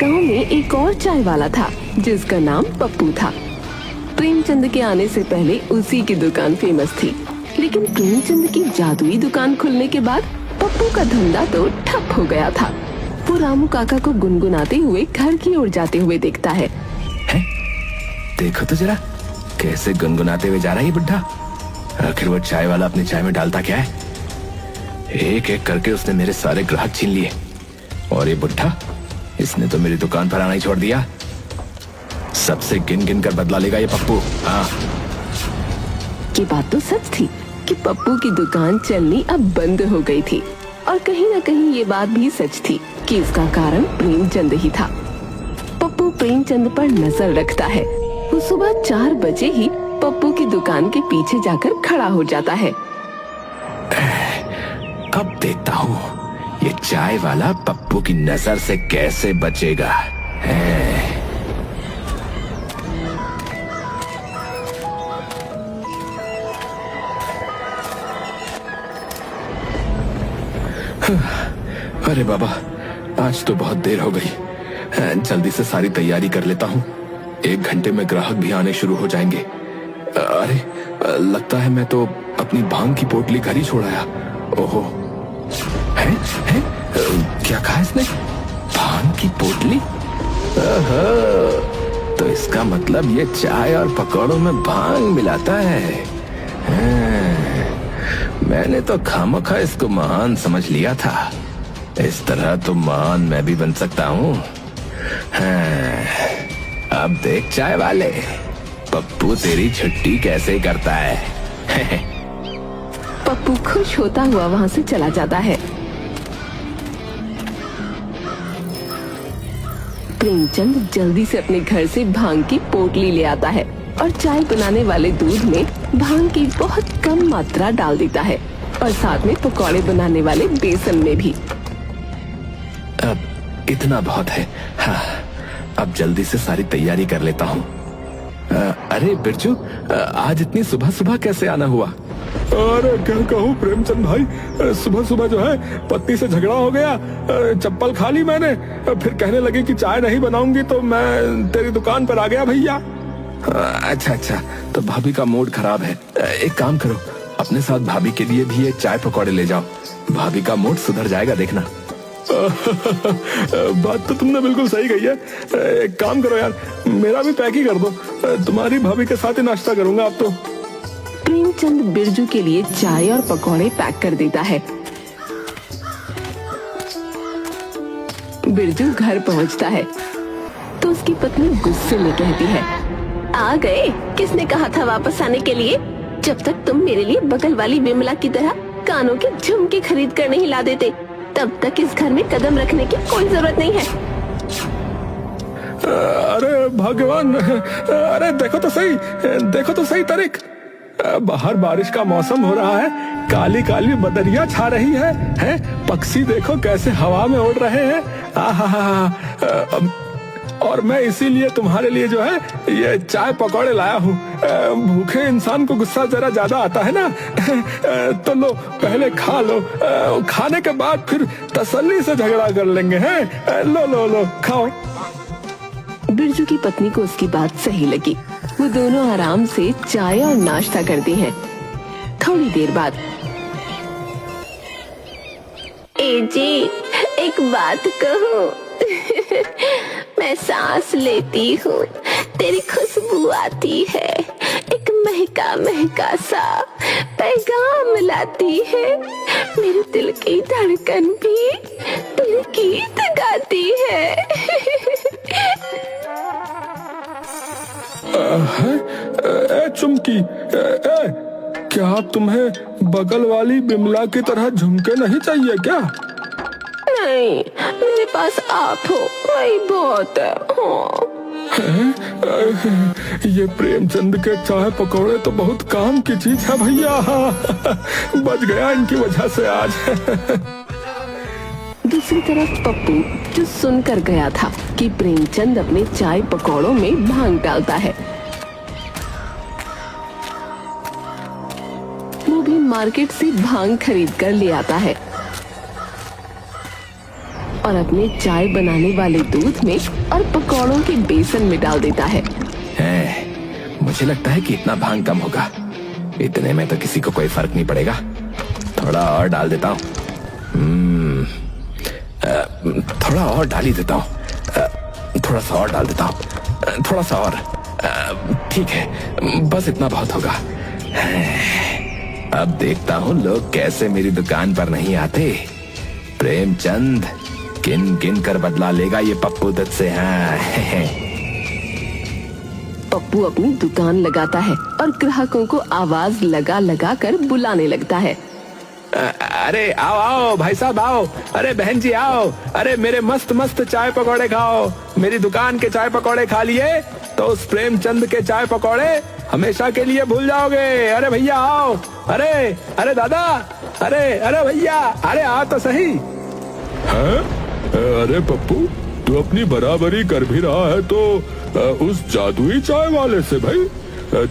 गांव में एक और चाय वाला था जिसका नाम पप्पू था। प्रेमचंद के आने से पहले उसी की दुकान फेमस थी, लेकिन प्रेमचंद की जादुई दुकान खुलने के बाद पप्पू का धंधा तो ठप हो गया था। वो रामू काका को गुनगुनाते हुए घर की ओर जाते हुए देखता है। देखो तो जरा कैसे गुनगुनाते हुए जा रहा है ये बुड्ढा। आखिर वो चाय वाला अपनी चाय में डालता क्या है? एक एक करके उसने मेरे सारे ग्राहक छीन लिए, और ये बुड्ढा, इसने तो मेरी दुकान पर आना ही छोड़ दिया। सबसे गिन गिन कर बदला लेगा ये पप्पू। हाँ, ये बात तो सच थी कि पप्पू की दुकान चलनी अब बंद हो गई थी, और कहीं न कहीं ये बात भी सच थी कि इसका कारण प्रेमचंद ही था। पप्पू प्रेमचंद पर नजर रखता है। वो सुबह 4 बजे ही पप्पू की दुकान के पीछे जाकर खड़ा हो जाता है। अब देखता हूँ ये चाय वाला पप्पू की नजर से कैसे बचेगा। अरे बाबा, आज तो बहुत देर हो गई। जल्दी से सारी तैयारी कर लेता हूँ। 1 घंटे में ग्राहक भी आने शुरू हो जाएंगे। अरे लगता है मैं तो अपनी भांग की पोटली घर ही छोड़ आया। ओहो, है? क्या कहा इसने? भांग की पोटली? तो इसका मतलब ये चाय और पकौड़ों में भांग मिलाता है। मैंने तो खामखा इसको महान समझ लिया था। इस तरह तो महान मैं भी बन सकता हूँ। अब देख चाय वाले, पप्पू तेरी छुट्टी कैसे करता है। पप्पू खुश होता हुआ वहाँ से चला जाता है। प्रेमचंद जल्दी से अपने घर से भांग की पोटली ले आता है और चाय बनाने वाले दूध में भांग की बहुत कम मात्रा डाल देता है, और साथ में पकौड़े बनाने वाले बेसन में भी। अब इतना बहुत है। हाँ, अब जल्दी से सारी तैयारी कर लेता हूँ। अरे बिरजू, आज इतनी सुबह सुबह कैसे आना हुआ? अरे क्या कहूँ प्रेमचंद भाई, सुबह सुबह जो है पत्नी से झगड़ा हो गया। चप्पल खा ली मैंने, फिर कहने लगी कि चाय नहीं बनाऊंगी, तो मैं तेरी दुकान पर आ गया भैया। अच्छा, तो भाभी का मूड खराब है। एक काम करो, अपने साथ भाभी के लिए भी ये चाय पकौड़े ले जाओ। भाभी का मूड सुधर जाएगा, देखना। बात तो तुमने बिल्कुल सही कही है। एक काम करो यार, मेरा भी पैक ही कर दो। तुम्हारी भाभी के साथ ही नाश्ता करूंगा अब तो। प्रेमचंद बिरजू के लिए चाय और पकौड़े पैक कर देता है। बिरजू घर पहुंचता है तो उसकी पत्नी गुस्से में कहती है, आ गए? किसने कहा था वापस आने के लिए? जब तक तुम मेरे लिए बगल वाली विमला की तरह कानों के झुमके खरीद कर नहीं ला देते, तब तक इस घर में कदम रखने की कोई जरूरत नहीं है। अरे भगवान, अरे देखो तो सही तारीख। बाहर बारिश का मौसम हो रहा है, काली काली बदरिया छा रही है? पक्षी देखो कैसे हवा में उड़ रहे हैं। और मैं इसीलिए तुम्हारे लिए जो है ये चाय पकौड़े लाया हूँ। भूखे इंसान को गुस्सा जरा ज्यादा आता है ना। तो लो, पहले खा लो, खाने के बाद फिर तसल्ली से झगड़ा कर लेंगे। हैं? लो खाओ। बिरजू की पत्नी को उसकी बात सही लगी। वो दोनों आराम से चाय और नाश्ता करती हैं। थोड़ी देर बाद, ए जी, एक बात कहूँ? मैं सांस लेती हूँ, तेरी खुशबू आती है, एक महका महका सा पैगाम लाती है। मेरे दिल की धड़कन भी तेरे गीत गाती है। चुमकी, क्या तुम्हें बगल वाली बिमला की तरह झुमके नहीं चाहिए क्या? नहीं, मेरे पास आप हो, वही बहुत है। ये प्रेमचंद के चाय पकौड़े तो बहुत काम की चीज है भैया। बच गया इनकी वजह से आज। दूसरी तरफ पप्पू, जो सुनकर गया था कि प्रेमचंद अपने चाय पकौड़ों में भांग डालता है, वो भी मार्केट से भांग खरीद कर ले आता है और अपने चाय बनाने वाले दूध में और पकौड़ों के बेसन में डाल देता है। मुझे लगता है कि इतना भांग कम होगा। इतने में तो किसी को कोई फर्क नहीं पड़ेगा। थोड़ा और डाल देता हूँ। थोड़ा और डाल ही देता हूँ। थोड़ा सा और डाल देता हूँ। थोड़ा सा और। ठीक है, बस इतना बहुत होगा। अब देखता हूँ लोग कैसे मेरी दुकान पर नहीं आते। प्रेमचंद किन किन कर बदला लेगा ये पप्पू दत्त से। पप्पू अपनी दुकान लगाता है और ग्राहकों को आवाज लगा लगा कर बुलाने लगता है। अरे आओ आओ भाई साहब आओ। अरे बहन जी आओ। अरे मेरे मस्त मस्त चाय पकौड़े खाओ। मेरी दुकान के चाय पकौड़े खा लिए तो उस प्रेमचंद के चाय पकौड़े हमेशा के लिए भूल जाओगे। अरे भैया आओ। अरे अरे दादा। अरे अरे भैया। अरे आओ तो सही। है? अरे पप्पू, तू अपनी बराबरी कर भी रहा है तो उस जादुई चाय वाले से भाई।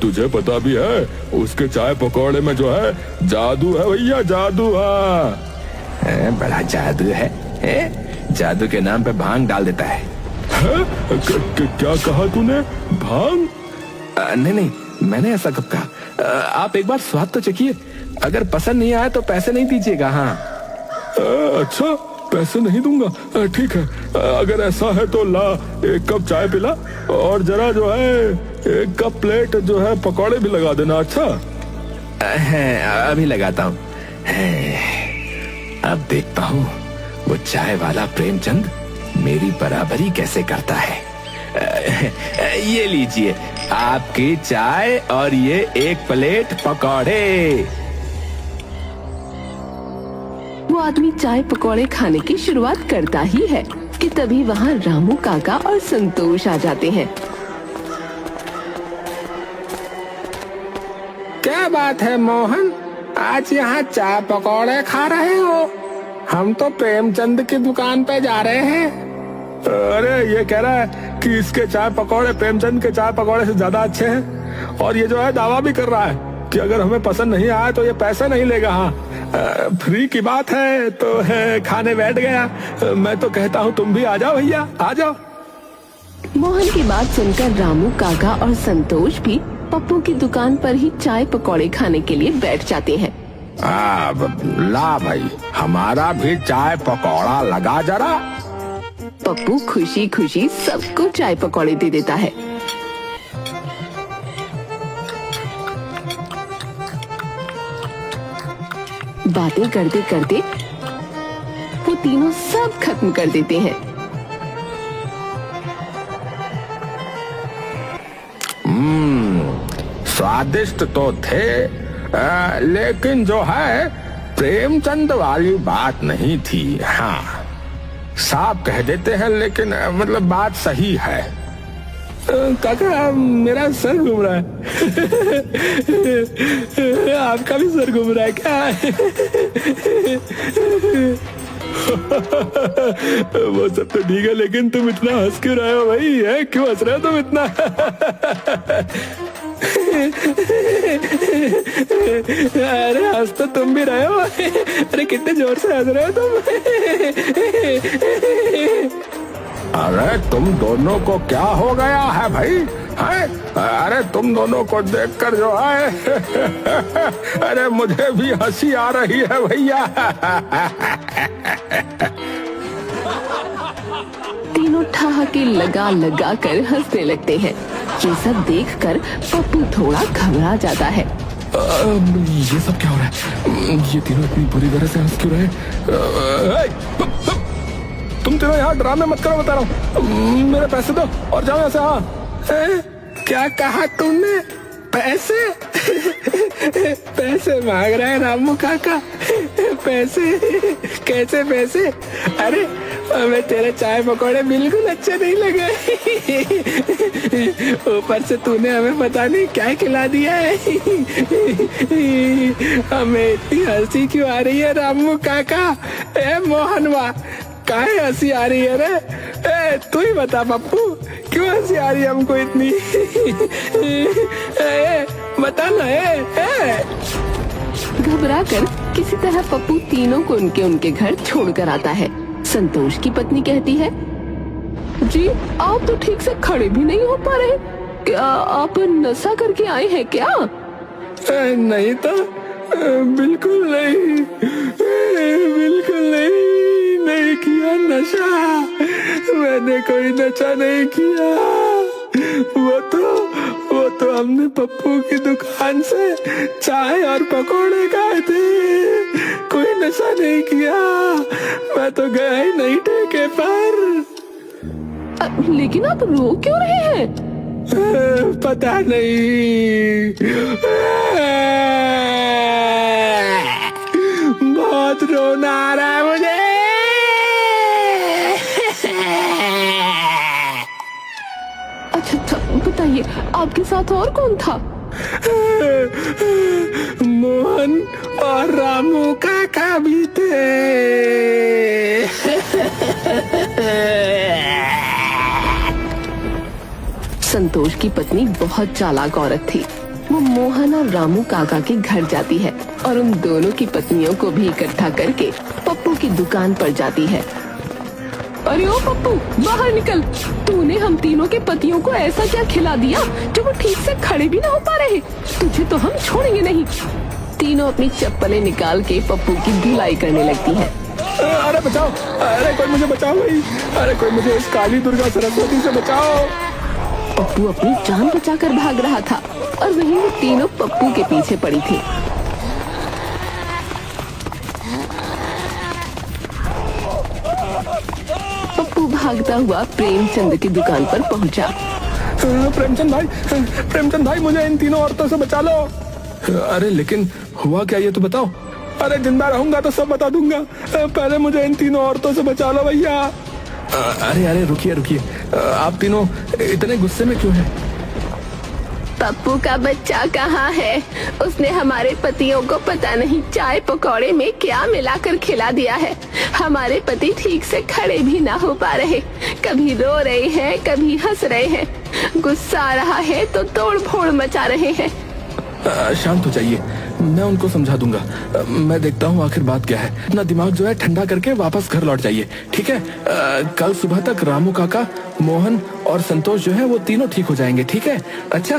तुझे पता भी है उसके चाय पकौड़े में जो है जादू है भैया, जादू। बड़ा जादू है। जादू के नाम पे भांग डाल देता है। क्या कहा तूने? भांग? नहीं, मैंने ऐसा कब कहा। आप एक बार स्वाद तो चखिए। अगर पसंद नहीं आया तो पैसे नहीं दीजिएगा। हाँ। अच्छा, पैसे नहीं दूंगा। ठीक है, अगर ऐसा है तो ला एक कप चाय पिला और जरा जो है एक कप प्लेट जो है पकौड़े भी लगा देना। अच्छा अभी लगाता हूँ। अब देखता हूँ वो चाय वाला प्रेमचंद मेरी बराबरी कैसे करता है। ये लीजिए आपकी चाय और ये एक प्लेट पकौड़े। वो आदमी चाय पकौड़े खाने की शुरुआत करता ही है कि तभी वहाँ रामू काका और संतोष आ जाते हैं। क्या बात है मोहन, आज यहाँ चाय पकौड़े खा रहे हो? हम तो प्रेमचंद की दुकान पे जा रहे हैं। अरे ये कह रहा है कि इसके चाय पकौड़े प्रेमचंद के चाय पकौड़े से ज्यादा अच्छे हैं और ये जो है दावा भी कर रहा है कि अगर हमें पसंद नहीं आया तो ये पैसे नहीं लेगा। हाँ, फ्री की बात है तो है, खाने बैठ गया। मैं तो कहता हूँ तुम भी आ जाओ भैया, आ जाओ। मोहन की बात सुनकर रामू काका और संतोष भी पप्पू की दुकान पर ही चाय पकौड़े खाने के लिए बैठ जाते हैं। ला भाई, हमारा भी चाय पकौड़ा लगा जरा। पप्पू खुशी खुशी सबको चाय पकौड़े दे देता है। बातें करते करते वो तीनों सब खत्म कर देते हैं। स्वादिष्ट तो थे, लेकिन जो है प्रेमचंद वाली बात नहीं थी। हाँ, साफ कह देते हैं लेकिन मतलब बात सही है। काका मेरा सर घूम रहा है। आपका भी सर घूम रहा है क्या? वो सब तो ठीक है, लेकिन तुम इतना हंस क्यों रहे हो भाई? है क्यों हंस रहे हो तुम इतना? अरे हंस तो तुम भी रहे हो। अरे कितने जोर से हंस रहे हो तुम? अरे तुम दोनों को क्या हो गया है भाई? है? अरे तुम दोनों को देखकर जो है अरे मुझे भी हंसी आ रही है भैया। तीनों ठहाके लगा लगा कर हंसने लगते हैं। ये सब देखकर पप्पू थोड़ा घबरा जाता है। ये सब क्या हो रहा है? ये तीनों इतनी बुरी तरह से हंस क्यों रहे हैं? तुम तीनों यहाँ ड्रामे मत करो, बता रहा हूँ। मेरे पैसे दो और जाओ यहाँ से। हाँ, क्या कहा तुमने? पैसे? पैसे मांग रहे हैं रामू काका? पैसे? कैसे पैसे? अरे हमें तेरे चाय पकौड़े बिल्कुल अच्छे नहीं लगे। ऊपर से तूने हमें पता नहीं क्या खिला दिया है। हमें इतनी हंसी क्यों आ रही है रामू काका? ए मोहनवा, काहे हंसी आ रही है रे? ए तू ही बता पप्पू, क्यों हंसी आ रही है हमको इतनी? बता ना। घबरा कर किसी तरह पप्पू तीनों को उनके घर छोड़कर आता है। संतोष की पत्नी कहती है, जी आप तो ठीक से खड़े भी नहीं हो पा रहे, क्या आप नशा करके आए हैं क्या? नहीं तो, बिल्कुल नहीं, बिल्कुल नहीं किया नशा, मैंने कोई नशा नहीं किया। वो तो हमने पप्पू की दुकान से चाय और पकोड़े खाए थे, कोई नशा नहीं किया, मैं तो गया ही नहीं ठेके पर। लेकिन आप रो क्यों रहे हैं? पता नहीं, बहुत रोना आ रहा है मुझे। अच्छा बताइए, आपके साथ और कौन था? मोहन और रामू काका भी थे। संतोष की पत्नी बहुत चालाक औरत थी। वो मोहन और रामू काका के घर जाती है और उन दोनों की पत्नियों को भी इकट्ठा करके पप्पू की दुकान पर जाती है। अरे ओ पप्पू, बाहर निकल, तूने हम तीनों के पतियों को ऐसा क्या खिला दिया जो वो ठीक से खड़े भी ना हो पा रहे? तुझे तो हम छोड़ेंगे नहीं। तीनों अपनी चप्पलें निकाल के पप्पू की धुलाई करने लगती हैं। अरे बचाओ, अरे कोई मुझे बचाओ भाई, अरे कोई मुझे इस काली दुर्गा सरस्वती से बचाओ। पप्पू अपनी जान बचाकर भाग रहा था और वहीं वो तीनों पप्पू के पीछे पड़ी थी। पप्पू भागता हुआ प्रेमचंद की दुकान पर पहुंचा। प्रेमचंद भाई मुझे इन तीनों औरतों से बचा लो। अरे लेकिन हुआ क्या ये तो बताओ। अरे जिंदा रहूंगा तो सब बता दूंगा, पहले मुझे इन तीनों औरतों से बचा लो भैया। अरे रुकिए, आप तीनों इतने गुस्से में क्यों हैं? पप्पू का बच्चा कहाँ है? उसने हमारे पतियों को पता नहीं चाय पकौड़े में क्या मिलाकर खिला दिया है। हमारे पति ठीक से खड़े भी ना हो पा रहे, कभी रो रहे हैं, कभी हंस रहे हैं, गुस्सा आ रहा है तो तोड़ फोड़ मचा रहे हैं। शांत हो जाइए, मैं उनको समझा दूंगा। मैं देखता हूँ आखिर बात क्या है। अपना दिमाग जो है ठंडा करके वापस घर लौट जाइए, ठीक है? कल सुबह तक रामू काका, मोहन और संतोष जो है वो तीनों ठीक हो जाएंगे, ठीक है? अच्छा।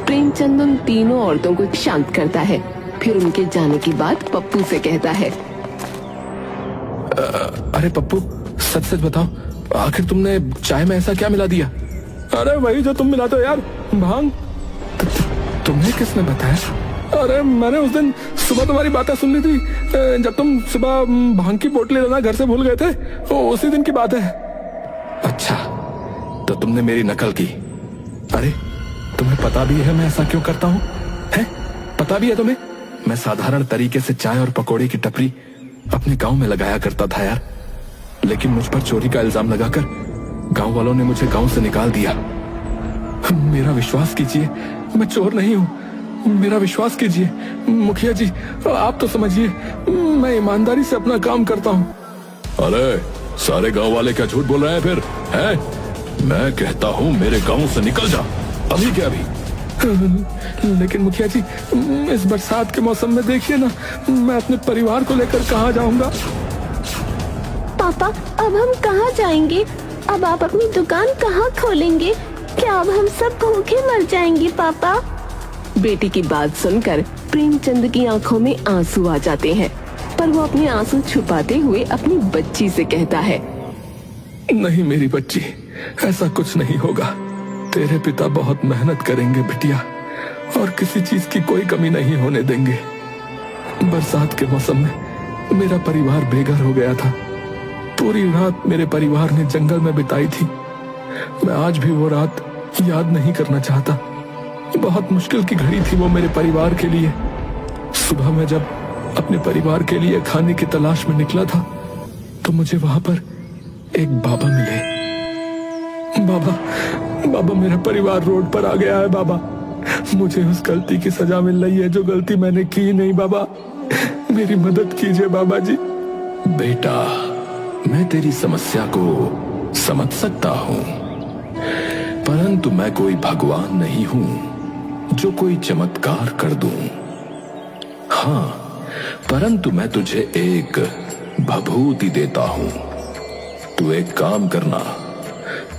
प्रेमचंद उन तीनों औरतों को शांत करता है, फिर उनके जाने की बात पप्पू से कहता है। अरे पप्पू, सच बताओ, आखिर तुमने चाय में ऐसा क्या मिला दिया? अरे वही जो तुम मिलाते हो यार, भांग। तुम्हें किसने बताया? अरे मैंने उस दिन सुबह तुम्हारी बातें सुन ली थी, जब तुम सुबह भांग की बोतलें लेना घर से भूल गए थे, उसी दिन की बात है। अच्छा, तो तुमने मेरी नकल की। अरे तुम्हें पता भी है मैं ऐसा क्यों करता हूँ? है पता भी है तुम्हें? मैं साधारण तरीके से चाय और पकौड़े की टपरी अपने गांव में लगाया करता था यार, लेकिन मुझ पर चोरी का इल्जाम लगाकर गांव वालों ने मुझे गांव से निकाल दिया। मेरा विश्वास कीजिए, मैं चोर नहीं हूँ, मेरा विश्वास कीजिए। मुखिया जी आप तो समझिए, मैं ईमानदारी से अपना काम करता हूँ। अरे सारे गांव वाले क्या झूठ बोल रहे हैं फिर? हैं? मैं कहता हूँ मेरे गांव से निकल जा, अभी क्या अभी। लेकिन मुखिया जी, इस बरसात के मौसम में देखिए ना, मैं अपने परिवार को लेकर कहाँ जाऊंगा? पापा अब हम कहाँ जाएंगे? अब आप अपनी दुकान कहाँ खोलेंगे? क्या अब हम सब भूखे मर जाएंगे पापा? बेटी की बात सुनकर प्रेमचंद की आंखों में आंसू आ जाते हैं, पर वो अपने आंसू छुपाते हुए अपनी बच्ची से कहता है। नहीं मेरी बच्ची, ऐसा कुछ नहीं होगा। तेरे पिता बहुत मेहनत करेंगे बिटिया, और किसी चीज की कोई कमी नहीं होने देंगे। बरसात के मौसम में मेरा परिवार बेघर हो गया था। पूरी रात मेरे परिवार ने जंगल में बिताई थी। मैं आज भी वो रात याद नहीं करना चाहता। बहुत मुश्किल की घड़ी थी वो मेरे परिवार के लिए। सुबह में जब अपने परिवार के लिए खाने की तलाश में निकला था, तो मुझे वहां पर एक बाबा मिले। बाबा मेरा परिवार रोड पर आ गया है बाबा। मुझे उस गलती की सजा मिल रही है जो गलती मैंने की नहीं। बाबा मेरी मदद कीजिए बाबा जी। बेटा मैं तेरी समस्या को समझ सकता हूँ, परंतु मैं कोई भगवान नहीं हूँ जो कोई चमत्कार कर दूं। हाँ, परंतु मैं तुझे एक भभूति देता हूं। तू एक काम करना,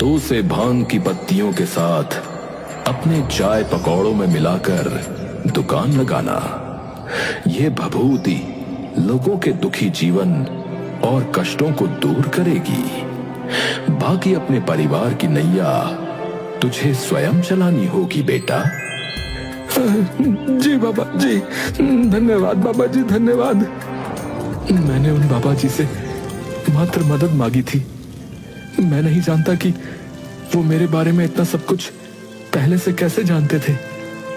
तो उसे भांग की पत्तियों के साथ अपने चाय पकौड़ों में मिलाकर दुकान लगाना। ये भभूति लोगों के दुखी जीवन और कष्टों को दूर करेगी। बाकी अपने परिवार की नैया तुझे स्वयं चलानी होगी बेटा। जी बाबा जी, धन्यवाद बाबा जी, धन्यवाद। मैंने उन बाबा जी से मात्र मदद मांगी थी। मैं नहीं जानता कि वो मेरे बारे में इतना सब कुछ पहले से कैसे जानते थे,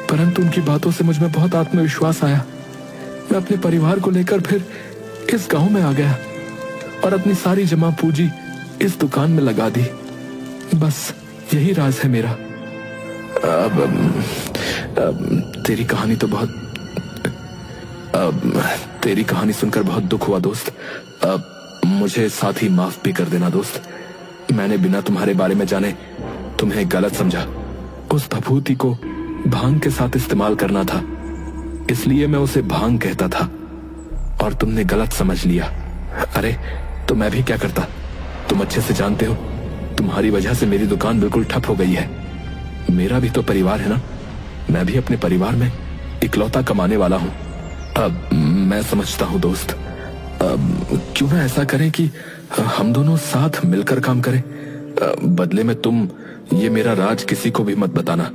परंतु उनकी बातों से मुझ में बहुत आत्मविश्वास आया। मैं अपने परिवार को लेकर फिर इस गांव में आ गया और अपनी सारी जमा पूंजी इस दुकान में लगा दी। बस यही राज है मेरा। तेरी कहानी तो बहुत तेरी कहानी सुनकर बहुत दुख हुआ दोस्त। मुझे साथ ही माफ भी कर देना दोस्त। मैंने बिना तुम्हारे बारे में जाने तुम्हें गलत समझा। उस भभूति को भांग के साथ इस्तेमाल करना था, इसलिए मैं उसे भांग कहता था और तुमने गलत समझ लिया। अरे तो मैं भी क्या करता, तुम अच्छे से जानते हो, तुम्हारी वजह से मेरी दुकान बिल्कुल ठप हो गई है। मेरा भी तो परिवार है ना, मैं भी अपने परिवार में इकलौता कमाने वाला हूँ। अब मैं समझता हूँ दोस्त, क्यों ना ऐसा करें कि हम दोनों साथ मिलकर काम करें। बदले में तुम ये मेरा राज किसी को भी मत बताना।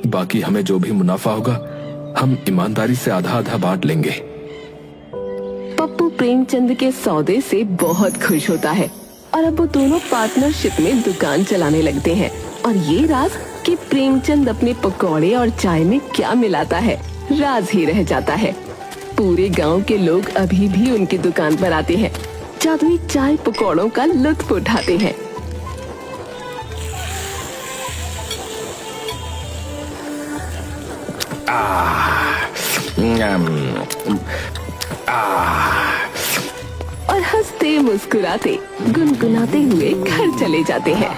बाकी हमें जो भी मुनाफा होगा हम ईमानदारी से आधा आधा बांट लेंगे। पप्पू प्रेमचंद के सौदे से बहुत खुश होता है और अब वो दोनों पार्टनरशिप में दुकान चलाने लगते हैं। और ये राज कि प्रेमचंद अपने पकौड़े और चाय में क्या मिलाता है, राज ही रह जाता है। पूरे गांव के लोग अभी भी उनकी दुकान पर आते हैं, जादुई चाय पकौड़ों का लुत्फ उठाते हैं। और हंसते मुस्कुराते गुनगुनाते हुए घर चले जाते हैं।